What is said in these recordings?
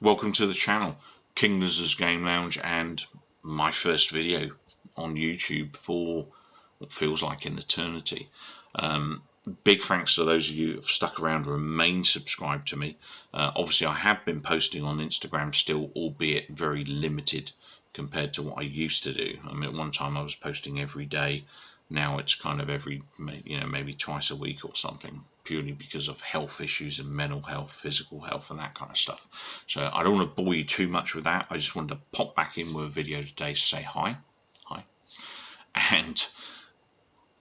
Welcome to the channel, King Lizard's Game Lounge, and my first video on YouTube for what feels like an eternity. Big thanks to those of you who have stuck around and remain subscribed to me. Obviously I have been posting on Instagram still, albeit very limited compared to what I used to do. I mean, at one time I was posting every day. Now it's kind of every, maybe twice a week or something, purely because of health issues and mental health, physical health and that kind of stuff. So I don't want to bore you too much with that. I just wanted to pop back in with a video today to say hi, and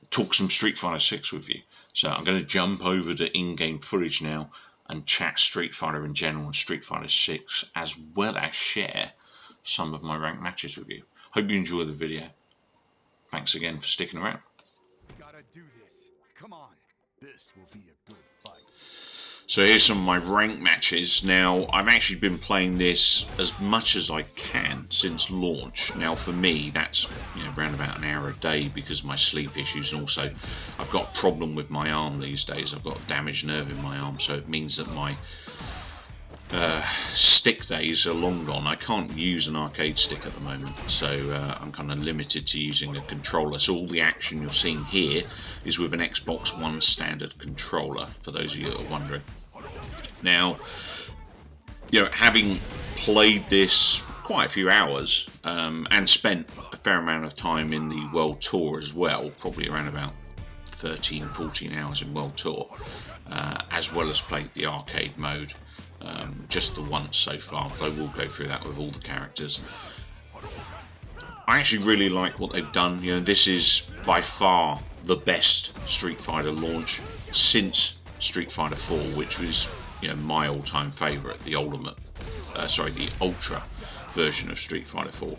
talk some Street Fighter 6 with you. So I'm going to jump over to in-game footage now and chat Street Fighter in general and Street Fighter 6, as well as share some of my ranked matches with you. Hope you enjoy the video. Thanks again for sticking around. Gotta do this. Come on. This will be a good fight. So here's some of my ranked matches. Now, I've actually been playing this as much as I can since launch. Now, for me, that's around about an hour a day because of my sleep issues, and also I've got a problem with my arm these days. I've got a damaged nerve in my arm, so it means that my stick days are long gone. I can't use an arcade stick at the moment, so I'm kind of limited to using a controller. So all the action you're seeing here is with an Xbox One standard controller, for those of you that are wondering. Now, having played this quite a few hours and spent a fair amount of time in the World Tour as well, probably around about 13-14 hours in World Tour, as well as played the arcade mode just the once so far, but I will go through that with all the characters. I actually really like what they've done. This is by far the best Street Fighter launch since Street Fighter 4, which was my all-time favourite. The Ultra version of Street Fighter 4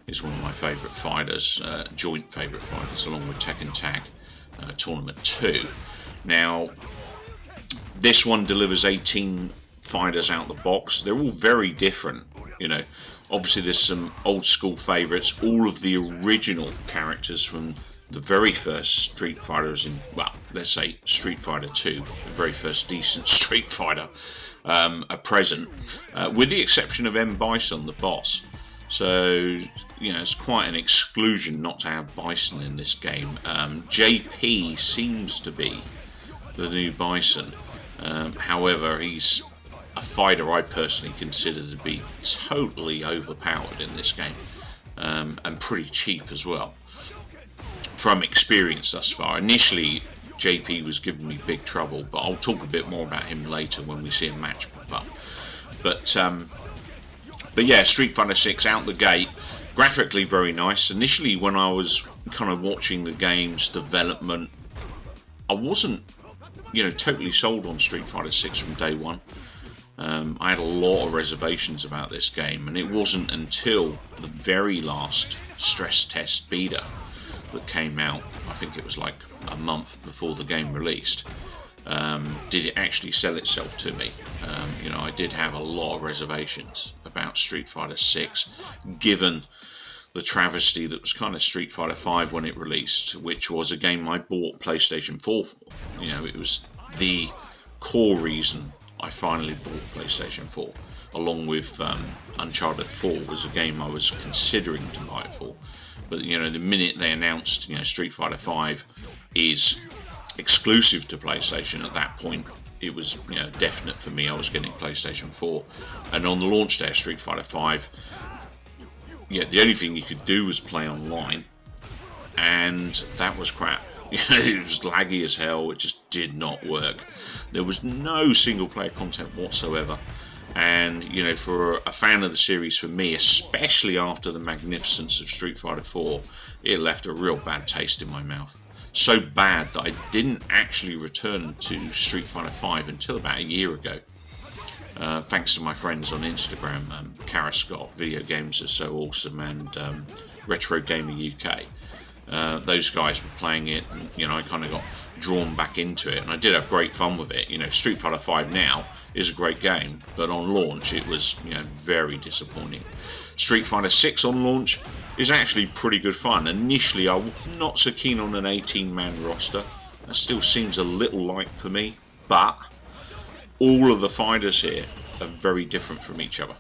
is one of my favourite fighters, joint favourite fighters, along with Tekken Tag Tournament 2. Now, this one delivers 18 fighters out the box. They're all very different. Obviously there's some old school favourites. All of the original characters from the very first Street Fighters in, well, let's say Street Fighter 2, the very first decent Street Fighter, are present, with the exception of M. Bison, the boss. So, it's quite an exclusion not to have Bison in this game. JP seems to be the new Bison. However, he's a fighter I personally consider to be totally overpowered in this game, and pretty cheap as well, from experience thus far. Initially, JP was giving me big trouble, but I'll talk a bit more about him later when we see a match pop up. But yeah, Street Fighter 6 out the gate, graphically very nice. Initially, when I was kind of watching the game's development, I wasn't totally sold on Street Fighter 6 from day one. I had a lot of reservations about this game, and it wasn't until the very last stress test beta that came out, I think it was like a month before the game released, did it actually sell itself to me. I did have a lot of reservations about Street Fighter 6, given the travesty that was kind of Street Fighter 5 when it released, which was a game I bought PlayStation 4 for. It was the core reason I finally bought PlayStation 4, along with Uncharted 4 was a game I was considering to buy it for. But the minute they announced Street Fighter 5 is exclusive to PlayStation, at that point it was definite for me. I was getting PlayStation 4, and on the launch day of Street Fighter 5, the only thing you could do was play online, and that was crap. It was laggy as hell. It just did not work. There was no single player content whatsoever, and for a fan of the series, for me, especially after the magnificence of Street Fighter 4, it left a real bad taste in my mouth. So bad that I didn't actually return to Street Fighter 5 until about a year ago, thanks to my friends on Instagram, Kara Scott, Video Games Are So Awesome, and Retro Gamer UK. Those guys were playing it, and I kind of got drawn back into it, and I did have great fun with it. Street Fighter 5 now is a great game, but on launch it was very disappointing. Street Fighter 6 on launch is actually pretty good fun. Initially I was not so keen on an 18-man roster. That still seems a little light for me, but all of the fighters here are very different from each other.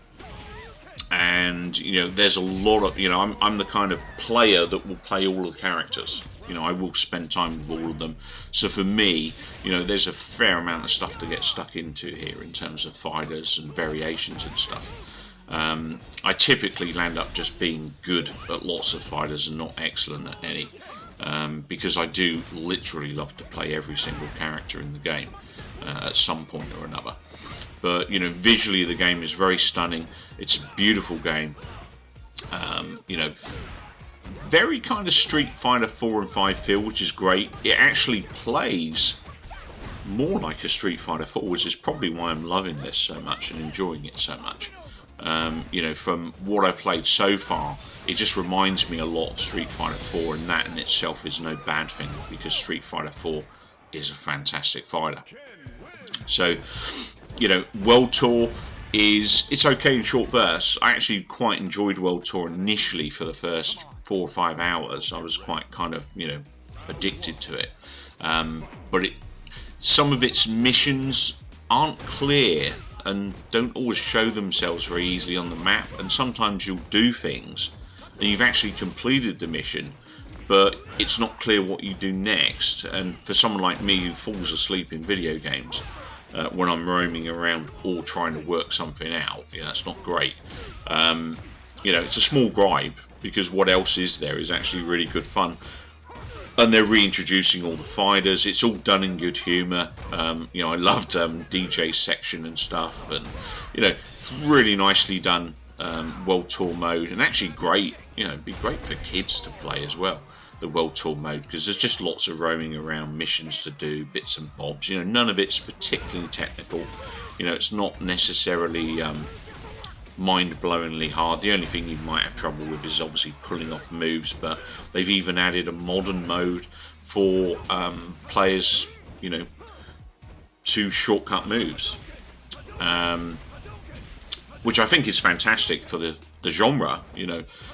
And there's a lot of I'm the kind of player that will play all of the characters. I will spend time with all of them. So for me, there's a fair amount of stuff to get stuck into here in terms of fighters and variations and stuff. I typically land up just being good at lots of fighters and not excellent at any, because I do literally love to play every single character in the game at some point or another. But visually the game is very stunning. It's a beautiful game. Very kind of Street Fighter 4 and 5 feel, which is great. It actually plays more like a Street Fighter 4, which is probably why I'm loving this so much and enjoying it so much. From what I've played so far, it just reminds me a lot of Street Fighter 4, and that in itself is no bad thing, because Street Fighter 4 is a fantastic fighter. So, World Tour it's okay in short bursts. I actually quite enjoyed World Tour initially for the first 4 or 5 hours. I was quite kind of, addicted to it. But some of its missions aren't clear and don't always show themselves very easily on the map. And sometimes you'll do things and you've actually completed the mission, but it's not clear what you do next. And for someone like me who falls asleep in video games, when I'm roaming around or trying to work something out, that's not great. It's a small gripe, because what else is there is actually really good fun. And they're reintroducing all the fighters. It's all done in good humour. I loved DJ section and stuff, and it's really nicely done. World Tour mode, and actually great. It'd be great for kids to play as well, the World Tour mode, because there's just lots of roaming around, missions to do, bits and bobs. None of it's particularly technical. It's not necessarily mind-blowingly hard. The only thing you might have trouble with is obviously pulling off moves, but they've even added a modern mode for players, to shortcut moves, which I think is fantastic for the genre.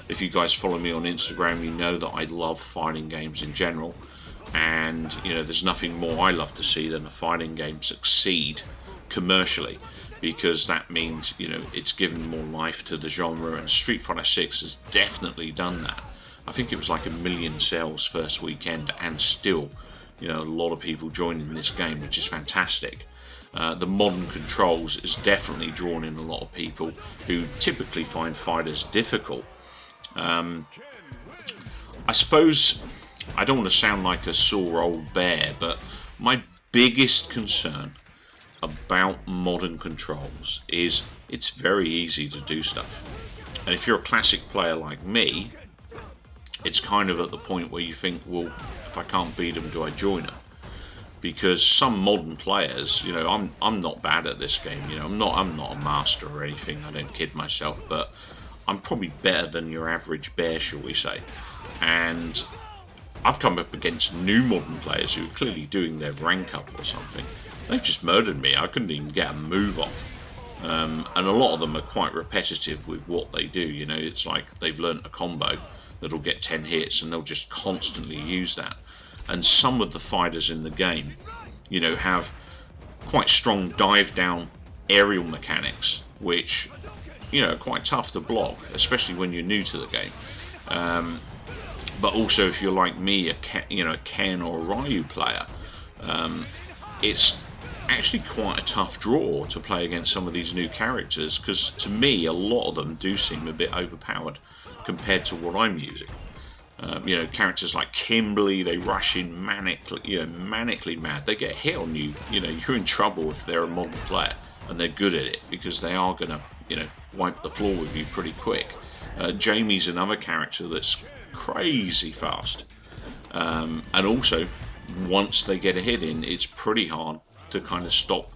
If you guys follow me on Instagram, you know that I love fighting games in general, and there's nothing more I love to see than a fighting game succeed commercially, because that means it's given more life to the genre, and Street Fighter 6 has definitely done that. I think it was like 1 million sales first weekend, and still a lot of people joining this game, which is fantastic. The modern controls has definitely drawn in a lot of people who typically find fighters difficult. I suppose I don't want to sound like a sore old bear, but my biggest concern about modern controls is it's very easy to do stuff. And if you're a classic player like me, it's kind of at the point where you think, well, if I can't beat them, do I join them? Because some modern players, I'm not bad at this game. I'm not a master or anything. I don't kid myself, but I'm probably better than your average bear, shall we say. And I've come up against new modern players who are clearly doing their rank up or something. They've just murdered me. I couldn't even get a move off. And a lot of them are quite repetitive with what they do. It's like they've learnt a combo that'll get 10 hits, and they'll just constantly use that. And some of the fighters in the game, have quite strong dive down aerial mechanics, which, are quite tough to block, especially when you're new to the game. But also, if you're like me, a Ken or a Ryu player, it's actually quite a tough draw to play against some of these new characters, because to me, a lot of them do seem a bit overpowered compared to what I'm using. Characters like Kimberly, they rush in manically mad. They get hit on you. You're in trouble if they're a modern player, and they're good at it, because they are gonna, wipe the floor with you pretty quick. Jamie's another character that's crazy fast, and also once they get a hit in, it's pretty hard to kind of stop,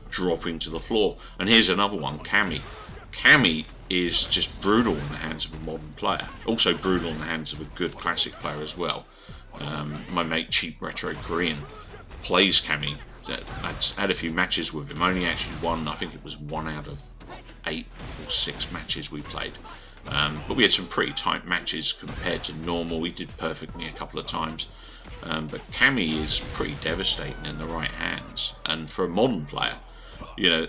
dropping to the floor. And here's another one, Cammy. Cammy is just brutal in the hands of a modern player. Also brutal in the hands of a good classic player as well. My mate Cheap Retro Korean plays Cammy. I'd had a few matches with him. Only actually won, I think it was 1 out of 8 or 6 matches we played. But we had some pretty tight matches compared to normal. We did perfectly a couple of times. But Cammy is pretty devastating in the right hands. And for a modern player, you know,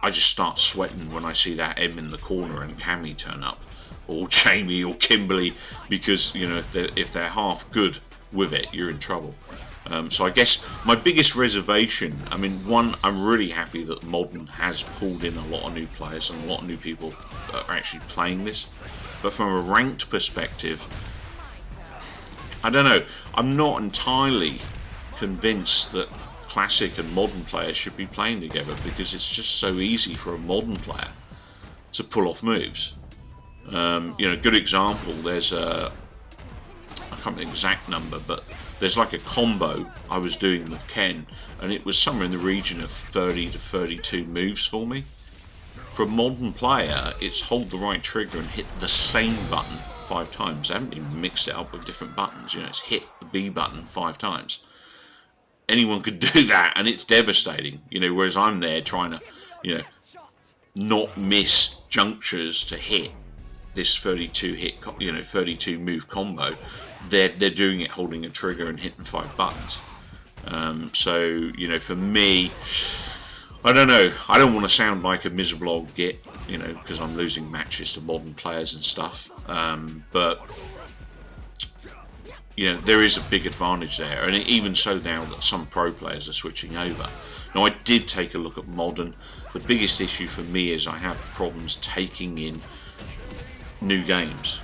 I just start sweating when I see that M in the corner and Cammy turn up, or Jamie or Kimberly, because you know if they're half good with it, you're in trouble. So I guess my biggest reservation, I mean, one, I'm really happy that Modern has pulled in a lot of new players and a lot of new people that are actually playing this. But from a ranked perspective, I don't know. I'm not entirely convinced that Classic and Modern players should be playing together, because it's just so easy for a Modern player to pull off moves. You know, good example, there's a, I can't remember the exact number, but there's like a combo I was doing with Ken, and it was somewhere in the region of 30 to 32 moves for me. For a Modern player, it's hold the right trigger and hit the same button 5 times. I haven't even mixed it up with different buttons, you know, it's hit the B button 5 times. Anyone could do that, and it's devastating, you know, whereas I'm there trying to, you know, not miss junctures to hit this 32 hit, you know, 32 move combo. They're doing it holding a trigger and hitting 5 buttons. So, you know, for me, I don't know, I don't want to sound like a miserable old git, you know, because I'm losing matches to Modern players and stuff, but you know, there is a big advantage there, and even so now that some pro players are switching over. Now, I did take a look at Modern. The biggest issue for me is I have problems taking in new games,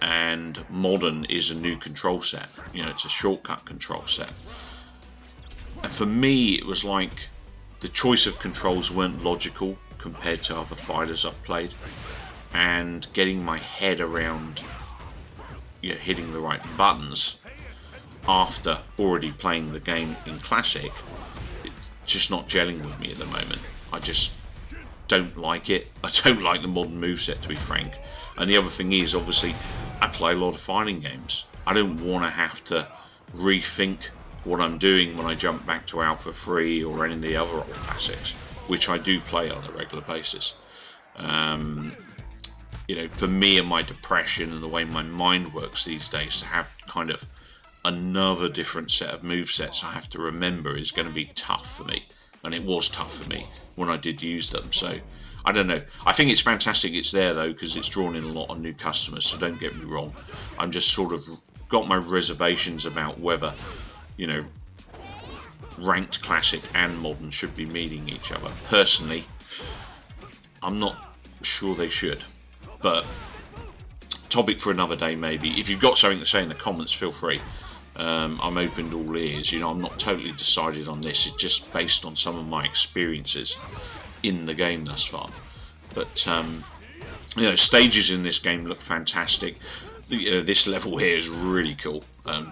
and Modern is a new control set. You know, it's a shortcut control set, and for me it was like the choice of controls weren't logical compared to other fighters I've played, and getting my head around, you know, hitting the right buttons after already playing the game in Classic, it's just not gelling with me at the moment. I just don't like it. I don't like the Modern moveset, to be frank. And the other thing is, obviously, I play a lot of fighting games. I don't want to have to rethink what I'm doing when I jump back to Alpha 3 or any of the other old classics, which I do play on a regular basis. You know, for me and my depression and the way my mind works these days, to have kind of another different set of movesets I have to remember is going to be tough for me. And it was tough for me when I did use them. So, I don't know. I think it's fantastic it's there, though, because it's drawn in a lot of new customers, so don't get me wrong. I'm just sort of got my reservations about whether, you know, ranked Classic and Modern should be meeting each other. Personally, I'm not sure they should. But topic for another day, maybe. If you've got something to say in the comments, feel free. I'm open to all ears. You know, I'm not totally decided on this. It's just based on some of my experiences in the game thus far. But you know, stages in this game look fantastic. This level here is really cool.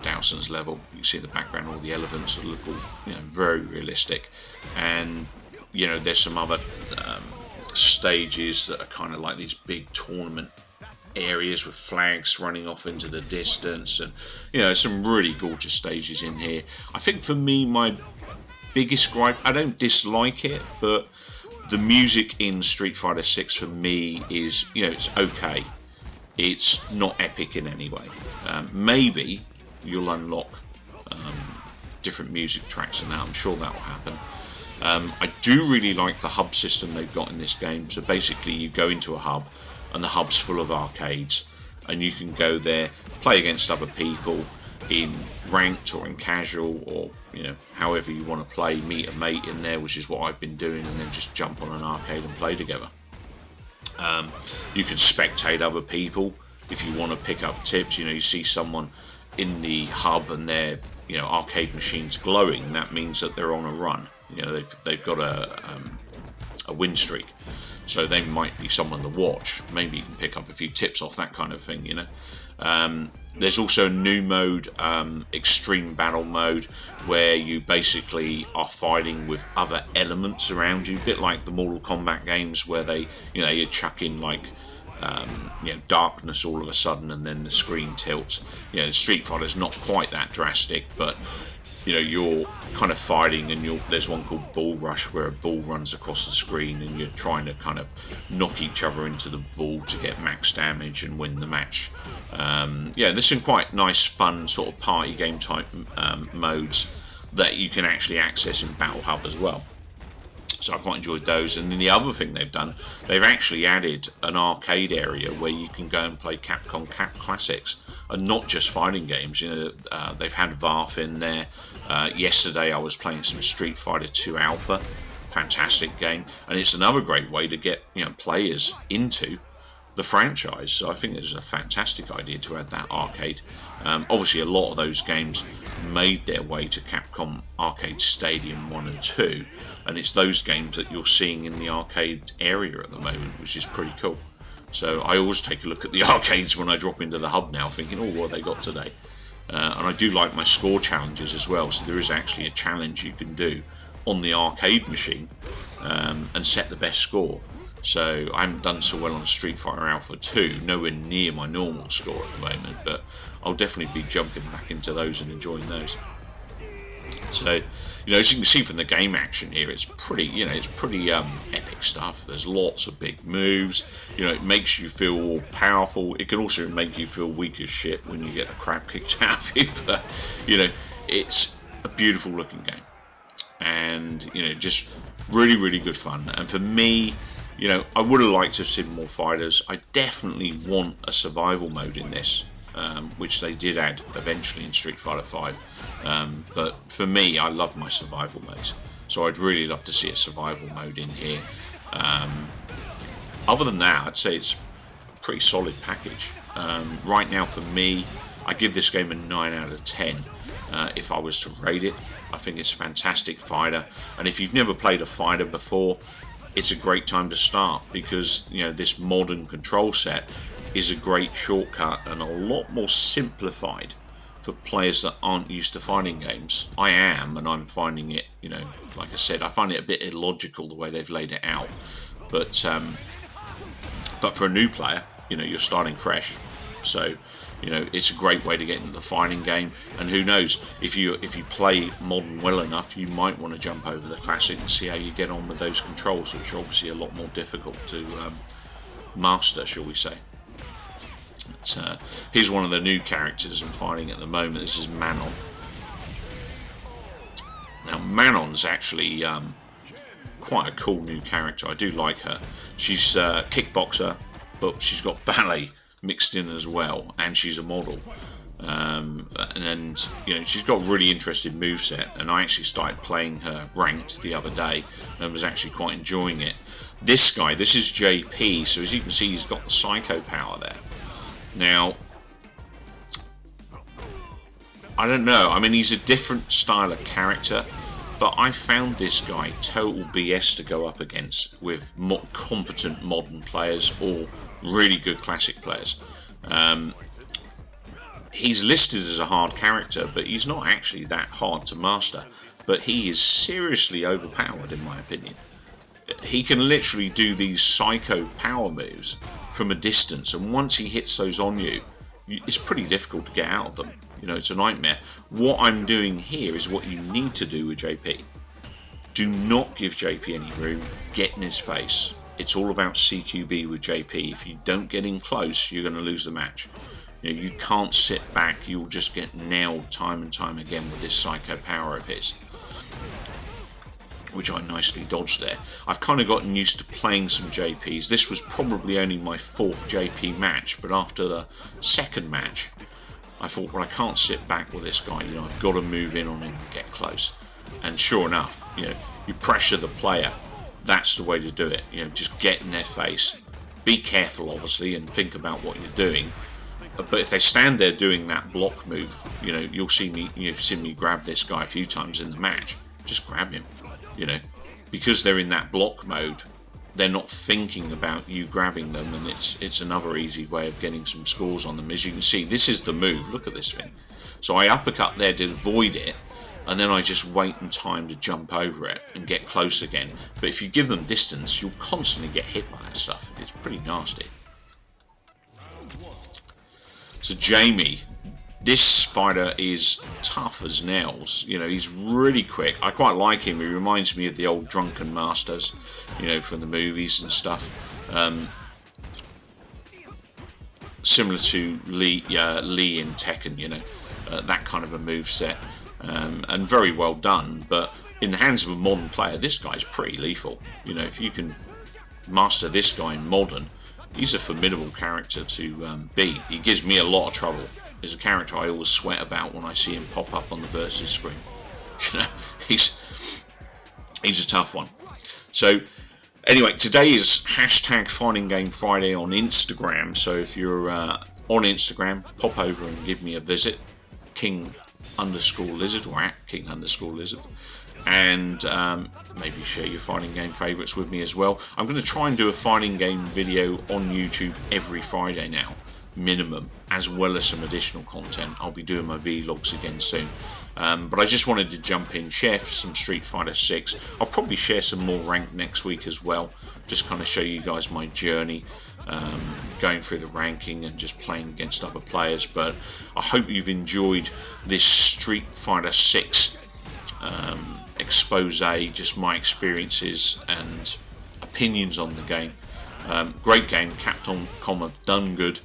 Dowson's level. You can see in the background all the elements that look all, you know, very realistic. And you know, there's some other stages that are kind of like these big tournament areas with flags running off into the distance, and you know, some really gorgeous stages in here. I think for me, my biggest gripe, I don't dislike it, but the music in Street Fighter 6 for me is, you know, it's okay. It's not epic in any way. Maybe you'll unlock different music tracks and that. I'm sure that will happen. I do really like the hub system they've got in this game. So basically you go into a hub and the hub's full of arcades, and you can go there, play against other people in ranked or in casual, or you know, however you want to play, meet a mate in there, which is what I've been doing, and then just jump on an arcade and play together. You can spectate other people if you want to pick up tips. You know, you see someone in the hub and their, you know, arcade machine's glowing, that means that they're on a run. You know, they've got a win streak, so they might be someone to watch. Maybe you can pick up a few tips off that kind of thing, you know. There's also a new mode, extreme battle mode, where you basically are fighting with other elements around you, a bit like the Mortal Kombat games, where they, you know, you chuck in like you know, darkness all of a sudden and then the screen tilts. You know, Street Fighter's not quite that drastic, but you know, you're kind of fighting, and there's one called Ball Rush where a ball runs across the screen and you're trying to kind of knock each other into the ball to get max damage and win the match. Yeah, there's some quite nice, fun sort of party game type modes that you can actually access in Battle Hub as well. So I quite enjoyed those. And then the other thing they've done, they've actually added an arcade area where you can go and play Capcom Classics, and not just fighting games. You know, they've had VARF in there. Yesterday I was playing some Street Fighter 2 Alpha, fantastic game, and it's another great way to get, you know, players into the franchise. So I think it's a fantastic idea to add that arcade. Obviously a lot of those games made their way to Capcom Arcade Stadium 1 and 2, and it's those games that you're seeing in the arcade area at the moment, which is pretty cool. So I always take a look at the arcades when I drop into the hub now, thinking, oh, what have they got today? And I do like my score challenges as well, so there is actually a challenge you can do on the arcade machine and set the best score. So I haven't done so well on Street Fighter Alpha 2, nowhere near my normal score at the moment, but I'll definitely be jumping back into those and enjoying those. So, you know, as you can see from the game action here, it's pretty, you know, it's pretty epic stuff. There's lots of big moves. You know, it makes you feel all powerful. It can also make you feel weak as shit when you get the crap kicked out of you. But, you know, it's a beautiful looking game, and, you know, just really, really good fun. And for me, you know, I would have liked to have seen more fighters. I definitely want a survival mode in this, which they did add eventually in Street Fighter 5. But for me, I love my survival modes, so I'd really love to see a survival mode in here. Other than that, I'd say it's a pretty solid package. Right now, for me, I give this game a 9 out of 10. If I was to rate it, I think it's a fantastic fighter, and if you've never played a fighter before, it's a great time to start, because, you know, this modern control set is a great shortcut and a lot more simplified for players that aren't used to fighting games. I am, and I'm finding it, you know, like I said, I find it a bit illogical the way they've laid it out. But for a new player, you know, you're starting fresh, so, you know, it's a great way to get into the fighting game. And who knows, if you play modern well enough, you might want to jump over the classic and see how you get on with those controls, which are obviously a lot more difficult to master, shall we say. But, here's one of the new characters I'm fighting at the moment. This is Manon. Now, Manon's actually quite a cool new character. I do like her. She's a kickboxer, but she's got ballet mixed in as well, and she's a model, and you know, she's got a really interesting moveset, and I actually started playing her ranked the other day and was actually quite enjoying it. This guy, this is JP, so as you can see, he's got the psycho power there. Now, I don't know, I mean, he's a different style of character, but I found this guy total BS to go up against with competent modern players or really good classic players. He's listed as a hard character, but he's not actually that hard to master. But he is seriously overpowered, in my opinion. He can literally do these psycho power moves from a distance, and once he hits those on you, it's pretty difficult to get out of them. You know, it's a nightmare. What I'm doing here is what you need to do with JP. Do not give JP any room. Get in his face. It's all about CQB with JP. If you don't get in close, you're going to lose the match. You know, you can't sit back. You'll just get nailed time and time again with this psycho power of his, which I nicely dodged there. I've kind of gotten used to playing some JPs. This was probably only my 4th JP match, but after the 2nd match, I thought, well, I can't sit back with this guy. You know, I've got to move in on him and get close. And sure enough, you know, you pressure the player. That's the way to do it. You know, just get in their face. Be careful, obviously, and think about what you're doing. But if they stand there doing that block move, you know, you've seen me grab this guy a few times in the match. Just grab him, you know, because they're in that block mode. They're not thinking about you grabbing them, and it's another easy way of getting some scores on them. As you can see, this is the move. Look at this thing. So I uppercut there to avoid it, and then I just wait in time to jump over it and get close again. But if you give them distance, you'll constantly get hit by that stuff. It's pretty nasty. So Jamie, This fighter is tough as nails. You know, he's really quick. I quite like him. He reminds me of the old Drunken Masters, you know, from the movies and stuff. Similar to Lee in Tekken, you know, that kind of a move set, and very well done. But in the hands of a modern player, this guy's pretty lethal. You know, if you can master this guy in modern, he's a formidable character to beat. He gives me a lot of trouble. He's a character I always sweat about when I see him pop up on the versus screen. You know, he's a tough one. So anyway, today is hashtag Fighting Game Friday on Instagram. So if you're on Instagram, pop over and give me a visit, King_Lizard or at King_Lizard, and maybe share your fighting game favourites with me as well. I'm going to try and do a fighting game video on YouTube every Friday now, minimum, as well as some additional content. I'll be doing my vlogs again soon. But I just wanted to jump in, share some Street Fighter 6. I'll probably share some more ranked next week as well, just kind of show you guys my journey, going through the ranking and just playing against other players. But I hope you've enjoyed this Street Fighter 6 expose, just my experiences and opinions on the game. Great game. Capcom have done good,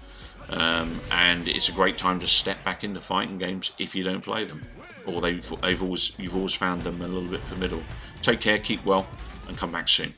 and it's a great time to step back into fighting games if you don't play them, or you've always found them a little bit formidable. Take care, keep well, and come back soon.